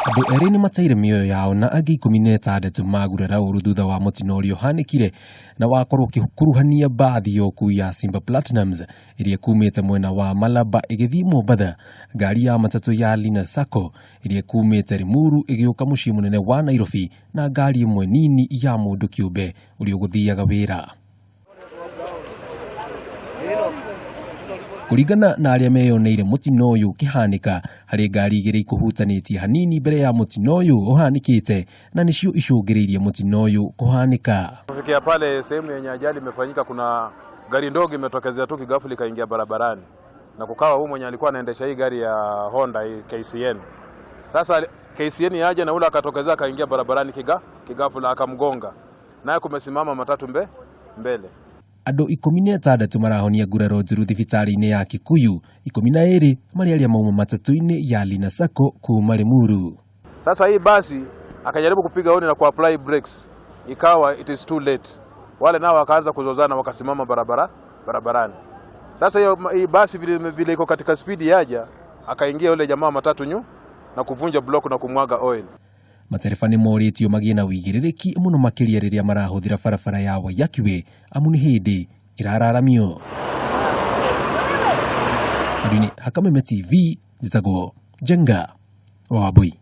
Andu eri ni mateire mioyo yao na angi 16 magurara uru thutha wa mutino uria uhanikire na wakorwo ukikuruhania mbathi yoku ya Simba Platinum iria ikumite mwena wa Malaba igithii Mombasa. Ngari ya matatu ya Lina Sacco iria ikumite Limuru igiuka mucii munene wa Nairobi na ngari imwe nini ya mundu kiumbe uria uguthiaga wira. Kuringana na aria meyoneire mutino uyu kihanika hari ngari igiri ikuhutanitie hanini mbere ya mutino uyu uhanikite na nicio icungiriirie mutino uyu kuhanika. Kufikia pale sehemu yenye ajali imefanyika, kuna gari ndogo imetokezea tu ghafla ikaingia barabarani na kukawa huyu mwenye alikuwa anaendesha hii gari ya Honda KCN. Sasa KCN yaje na ule akatokezea akaingia barabarani ghafla akamgonga, naye kumesimama matatu mbele. Andu 16 marahonia nguraro njuru thibitari-ini ya Kikuyu, 12 mari aria mauma matatu-ini ya Lina Sacco kuma Limuru. Sasa hii basi akajaribu kupiga honi na kuapply brakes, ikawa it is too late. Wale nao wakaanza kuzozana wakasimama barabarani. Sasa hii basi vile iko katika speed yaja, akaingia yule jamaa matatu na kuvunja block na kumwaga oil. Matereba ni moritio magie na wigiririki muno makiria riria marahuthira barabara ya Wayakiwe amu ni hindi irararamio. Adini Hakameme TV, Jitago Jenga Wabui.